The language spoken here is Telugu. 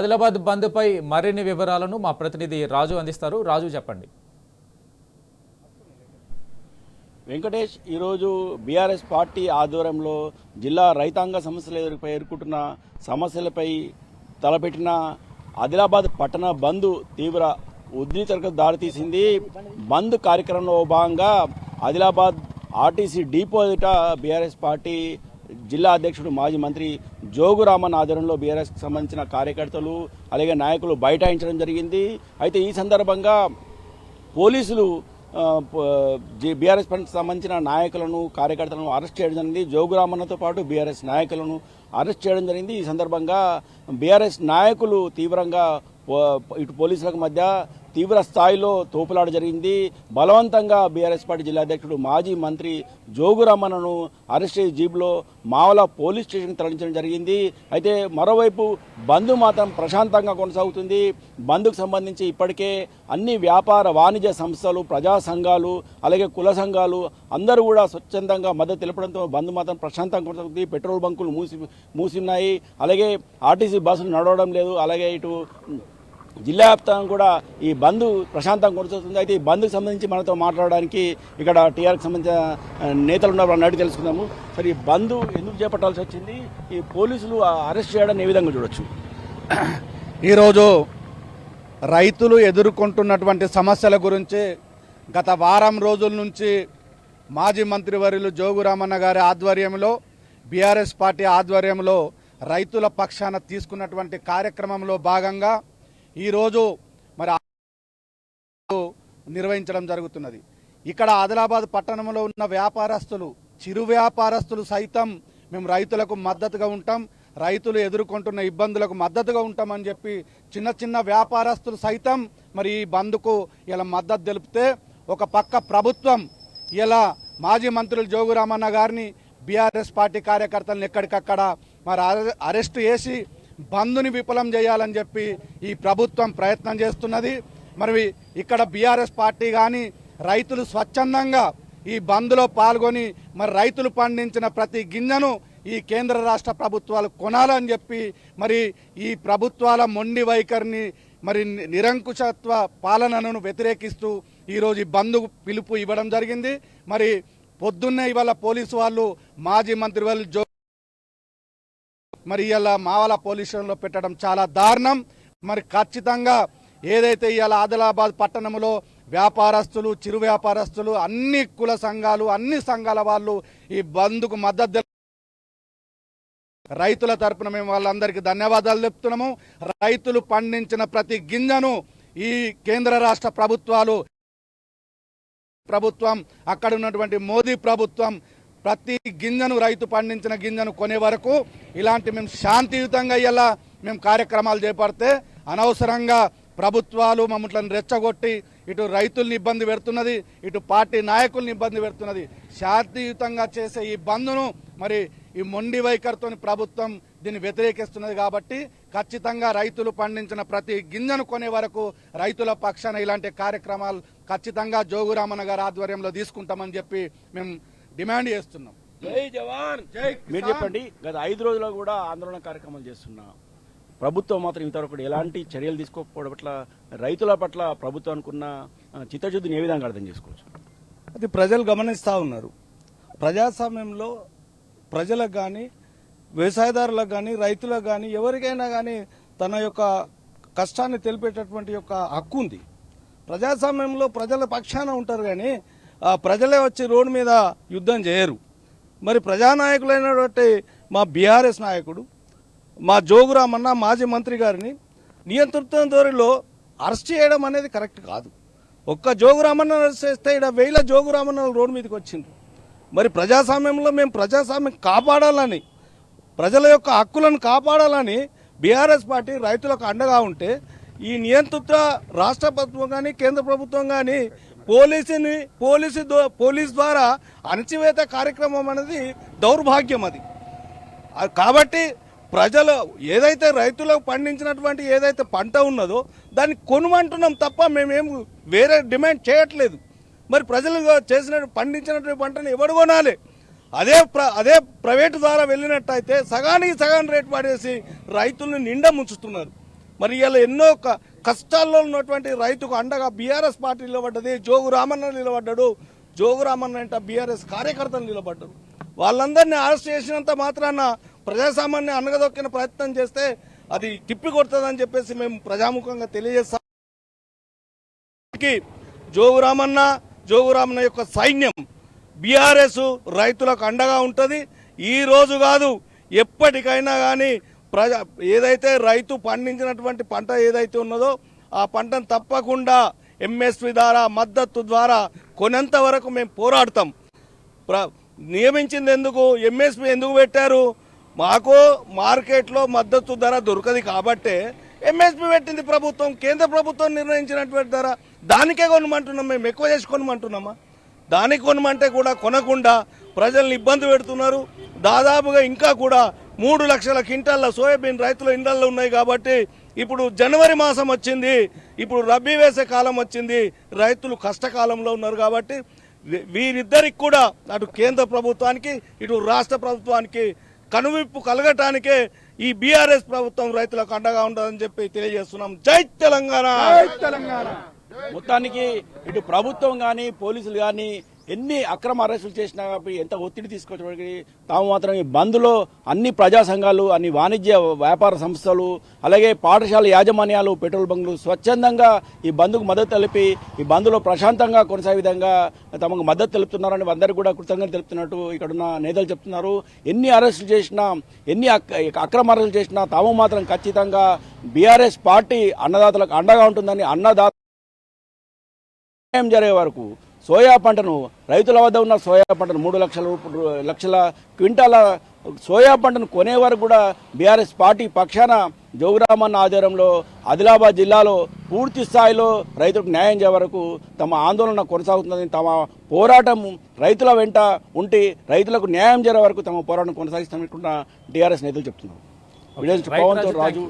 ఆదిలాబాద్ బంద్పై మరిన్ని వివరాలను మా ప్రతినిధి రాజు అందిస్తారు. రాజు చెప్పండి. వెంకటేష్, ఈరోజు బీఆర్ఎస్ పార్టీ ఆధ్వర్యంలో జిల్లా రైతాంగ సమస్యలు ఎదుర్కొంటున్న సమస్యలపై తలపెట్టిన ఆదిలాబాద్ పట్టణ బంద్ తీవ్ర ఉద్రిక్తతకు దారితీసింది. బంద్ కార్యక్రమంలో భాగంగా ఆదిలాబాద్ ఆర్టీసీ డిపో ఎదుట బీఆర్ఎస్ పార్టీ జిల్లా అధ్యక్షుడు మాజీ మంత్రి జోగు రామన్ ఆధ్వర్యంలో బీఆర్ఎస్కి సంబంధించిన కార్యకర్తలు అలాగే నాయకులు బైఠాయించడం జరిగింది. అయితే ఈ సందర్భంగా పోలీసులు బీఆర్ఎస్ పార్టీకి సంబంధించిన నాయకులను కార్యకర్తలను అరెస్ట్ చేయడం జరిగింది. జోగు రామన్నతో పాటు బీఆర్ఎస్ నాయకులను అరెస్ట్ చేయడం జరిగింది. ఈ సందర్భంగా బీఆర్ఎస్ నాయకులు తీవ్రంగా ఇటు పోలీసులకు మధ్య తీవ్ర స్థాయిలో తోపులాట జరిగింది. బలవంతంగా బీఆర్ఎస్ పార్టీ జిల్లా అధ్యక్షుడు మాజీ మంత్రి జోగు రామన్నను అరెస్ట్ చేసి జీబులో మావల పోలీస్ స్టేషన్కి తరలించడం జరిగింది. అయితే మరోవైపు బంద్ మాత్రం ప్రశాంతంగా కొనసాగుతుంది. బంద్కు సంబంధించి ఇప్పటికే అన్ని వ్యాపార వాణిజ్య సంస్థలు, ప్రజా సంఘాలు అలాగే కుల సంఘాలు అందరూ కూడా స్వచ్ఛందంగా మద్దతు తెలపడంతో బంద్ మాత్రం ప్రశాంతంగా కొనసాగుతుంది. పెట్రోల్ బంకులు మూసి ఉన్నాయి. అలాగే ఆర్టీసీ బస్సులు నడవడం లేదు. అలాగే ఇటు జిల్లా వ్యాప్తంగా కూడా ఈ బంద్ ప్రశాంతంగా కొనసాగుతుంది. అయితే ఈ బంద్కు సంబంధించి మనతో మాట్లాడడానికి ఇక్కడ టీఆర్కి సంబంధించిన నేతలు ఉన్నారు, అడిగి తెలుసుకుందాము. సరే, ఈ బంద్ ఎందుకు చేపట్టాల్సి వచ్చింది? ఈ పోలీసులు అరెస్ట్ చేయడాన్ని ఏ విధంగా చూడొచ్చు? ఈరోజు రైతులు ఎదుర్కొంటున్నటువంటి సమస్యల గురించి గత వారం రోజుల నుంచి మాజీ మంత్రివర్యులు జోగు రామన్న గారి ఆధ్వర్యంలో బీఆర్ఎస్ పార్టీ ఆధ్వర్యంలో రైతుల పక్షాన తీసుకున్నటువంటి కార్యక్రమంలో భాగంగా ఈరోజు మరి నిర్వహించడం జరుగుతున్నది. ఇక్కడ ఆదిలాబాద్ పట్టణంలో ఉన్న వ్యాపారస్తులు, చిరు వ్యాపారస్తులు సైతం మేము రైతులకు మద్దతుగా ఉంటాం, రైతులు ఎదుర్కొంటున్న ఇబ్బందులకు మద్దతుగా ఉంటామని చెప్పి చిన్న చిన్న వ్యాపారస్తులు సైతం మరి ఈ బంద్కు ఇలా మద్దతు తెలిపితే, ఒక పక్క ప్రభుత్వం ఇలా మాజీ మంత్రులు జోగు రామన్న గారిని బీఆర్ఎస్ పార్టీ కార్యకర్తలను ఎక్కడికక్కడ మరి అరెస్టు చేసి బంద్ని విఫలం చేయాలని చెప్పి ఈ ప్రభుత్వం ప్రయత్నం చేస్తున్నది. మరి ఇక్కడ బీఆర్ఎస్ పార్టీ కానీ రైతులు స్వచ్ఛందంగా ఈ బంద్లో పాల్గొని మరి రైతులు పండించిన ప్రతి గింజను ఈ కేంద్ర రాష్ట్ర ప్రభుత్వాలు కొనాలని చెప్పి మరి ఈ ప్రభుత్వాల మొండి వైఖరిని మరి నిరంకుశత్వ పాలనను వ్యతిరేకిస్తూ ఈరోజు ఈ బంద్ పిలుపు ఇవ్వడం జరిగింది. మరి పొద్దున్నే ఇవాళ పోలీసు వాళ్ళు మాజీ మంత్రి వాళ్ళు మరి ఇవాళ మావల పోలీస్ స్టేషన్లో పెట్టడం చాలా దారుణం. మరి ఖచ్చితంగా ఏదైతే ఇవాళ ఆదిలాబాద్ పట్టణంలో వ్యాపారస్తులు, చిరు వ్యాపారస్తులు, అన్ని కుల సంఘాలు, అన్ని సంఘాల వాళ్ళు ఈ బంద్కు మద్దతు రైతుల తరపున మేము వాళ్ళందరికీ ధన్యవాదాలు చెప్తున్నాము. రైతులు పండించిన ప్రతి గింజను ఈ కేంద్ర రాష్ట్ర ప్రభుత్వం అక్కడ ఉన్నటువంటి మోదీ ప్రభుత్వం ప్రతి గింజను, రైతు పండించిన గింజను కొనే వరకు ఇలాంటి మేము శాంతియుతంగా ఇలా మేము కార్యక్రమాలు చేపడితే అనవసరంగా ప్రభుత్వాలు మమ్మల్ని రెచ్చగొట్టి ఇటు రైతుల్ని ఇబ్బంది పెడుతున్నది, ఇటు పార్టీ నాయకుల్ని ఇబ్బంది పెడుతున్నది. శాంతియుతంగా చేసే ఈ బంద్ను మరి ఈ మొండి వైఖరితో ప్రభుత్వం దీన్ని వ్యతిరేకిస్తున్నది. కాబట్టి ఖచ్చితంగా రైతులు పండించిన ప్రతి గింజను కొనే వరకు రైతుల పక్షాన ఇలాంటి కార్యక్రమాలు ఖచ్చితంగా జోగు రామన్న గారి ఆధ్వర్యంలో తీసుకుంటామని చెప్పి మేము డిమాండ్ చేస్తున్నాం. జై జవాన్ జై. మీరు చెప్పండి, గత 5 రోజుల్లో కూడా ఆందోళన కార్యక్రమాలు చేస్తున్నా ప్రభుత్వం మాత్రం ఇంతవరకు ఎలాంటి చర్యలు తీసుకోకపోవడం పట్ల రైతుల పట్ల ప్రభుత్వానికి ఉన్న చిత్తశుద్ధిని ఏ విధంగా అర్థం చేసుకోవచ్చు? అది ప్రజలు గమనిస్తూ ఉన్నారు. ప్రజాస్వామ్యంలో ప్రజలకు కానీ, వ్యవసాయదారులకు కానీ, రైతులకు కానీ, ఎవరికైనా కానీ తన యొక్క కష్టాన్ని తెలిపేటటువంటి యొక్క హక్కు ఉంది. ప్రజాస్వామ్యంలో ప్రజల పక్షాన ఉంటారు కానీ ప్రజలే వచ్చి రోడ్డు మీద యుద్ధం చేయరు. మరి ప్రజానాయకులైనటువంటి మా బీఆర్ఎస్ నాయకుడు మా జోగు రామన్న మాజీ మంత్రి గారిని నియంతృత్వ ధోరణిలో అరెస్ట్ చేయడం అనేది కరెక్ట్ కాదు. ఒక్క జోగు రామన్న అరెస్ట్ చేస్తే ఇక్కడ 1000 జోగు రామన్న రోడ్డు మీదకి వచ్చిండ్రు. మరి ప్రజాస్వామ్యంలో మేము ప్రజాస్వామ్యం కాపాడాలని, ప్రజల యొక్క హక్కులను కాపాడాలని బీఆర్ఎస్ పార్టీ రైతులకు అండగా ఉంటే ఈ నియంతృత్వ రాష్ట్ర ప్రభుత్వం కానీ కేంద్ర ప్రభుత్వం కానీ పోలీస్ ద్వారా అణచివేత కార్యక్రమం అనేది దౌర్భాగ్యం. అది కాబట్టి ప్రజలు ఏదైతే రైతులకు పండించినటువంటి ఏదైతే పంట ఉన్నదో దాన్ని కొనుమంటున్నాం తప్ప మేమేం వేరే డిమాండ్ చేయట్లేదు. మరి ప్రజలు పండించినటువంటి పంటను ఎవరు కొనాలి? అదే ప్రైవేటు ద్వారా వెళ్ళినట్టయితే సగానికి సగం రేటు పడేసి రైతుల్ని నిండా ముంచుతున్నారు. మరి ఇలా ఎన్నో కష్టాల్లో ఉన్నటువంటి రైతుకు అండగా బీఆర్ఎస్ పార్టీ నిలబడ్డది. జోగు రామన్న నిలబడ్డాడు. జోగు రామన్న అంటే బీఆర్ఎస్ కార్యకర్తలు నిలబడ్డారు. వాళ్ళందరినీ అరెస్ట్ చేసినంత మాత్రాన ప్రజాసామాన్య అనగదొక్కిన ప్రయత్నం చేస్తే అది తిప్పి కొడుతుందని చెప్పేసి మేము ప్రజాముఖంగా తెలియజేస్తాం. జోగు రామన్న యొక్క సైన్యం బీఆర్ఎస్ రైతులకు అండగా ఉంటుంది. ఈ రోజు కాదు, ఎప్పటికైనా కానీ ఏదైతే రైతు పండించినటువంటి పంట ఏదైతే ఉన్నదో ఆ పంటను తప్పకుండా ఎంఎస్పి ద్వారా మద్దతు ద్వారా కొనేంత వరకు మేము పోరాడతాం. నియమించింది ఎందుకు, ఎంఎస్పి ఎందుకు పెట్టారు? మాకు మార్కెట్లో మద్దతు ధర దొరకదు కాబట్టే ఎంఎస్పి పెట్టింది ప్రభుత్వం. కేంద్ర ప్రభుత్వం నిర్ణయించినటువంటి ధర దానికే కొనమంటున్నాం. మేము ఎక్కువ చేసి కొనమంటున్నామా? దానికి కొనమంటే కూడా కొనకుండా ప్రజల్ని ఇబ్బంది పెడుతున్నారు. దాదాపుగా ఇంకా కూడా 3 లక్షల క్వింటాల సోయాబీన్ రైతుల ఇండ్లలో ఉన్నాయి. కాబట్టి ఇప్పుడు జనవరి మాసం వచ్చింది, ఇప్పుడు రబీ వేసే కాలం వచ్చింది, రైతులు కష్టకాలంలో ఉన్నారు. కాబట్టి వీరిద్దరికి కూడా అటు కేంద్ర ప్రభుత్వానికి ఇటు రాష్ట్ర ప్రభుత్వానికి కనువిప్పు కలగటానికే ఈ బీఆర్ఎస్ ప్రభుత్వం రైతులకు అండగా ఉండదని చెప్పి తెలియజేస్తున్నాం. జై తెలంగాణ. మొత్తానికి ఇటు ప్రభుత్వం కానీ పోలీసులు కానీ ఎన్ని అక్రమ అరెస్టులు చేసినా ఎంత ఒత్తిడి తీసుకొచ్చినప్పటికీ తాము మాత్రం ఈ బంద్లో అన్ని ప్రజా సంఘాలు, అన్ని వాణిజ్య వ్యాపార సంస్థలు, అలాగే పాఠశాల యాజమాన్యాలు, పెట్రోల్ బంకులు స్వచ్ఛందంగా ఈ బంద్కు మద్దతు తెలిపి ఈ బంద్లో ప్రశాంతంగా కొనసాగే విధంగా తమకు మద్దతు తెలుపుతున్నారని అందరికీ కూడా కృతజ్ఞతలు తెలుపుతున్నట్టు ఇక్కడున్న నేతలు చెప్తున్నారు. ఎన్ని అరెస్టులు చేసినా, ఎన్ని అక్రమ అరెస్టులు చేసినా తాము మాత్రం ఖచ్చితంగా బీఆర్ఎస్ పార్టీ అన్నదాతలకు అండగా ఉంటుందని, అన్నదాత జరిగే వరకు సోయా పంటను రైతుల వద్ద ఉన్న సోయా పంటను 3 లక్షల క్వింటాల సోయా పంటను కొనే వరకు కూడా బీఆర్ఎస్ పార్టీ పక్షాన జోగురామన్న ఆధ్వర్యంలో ఆదిలాబాద్ జిల్లాలో పూర్తి స్థాయిలో రైతులకు న్యాయం చేయ వరకు తమ ఆందోళన కొనసాగుతుందని, తమ పోరాటం రైతుల వెంట ఉండి రైతులకు న్యాయం చేయ వరకు తమ పోరాటం కొనసాగిస్తామనుకుంటున్న టీఆర్ఎస్ నేతలు చెప్తున్నారు. Right, పవన్తో రాజు.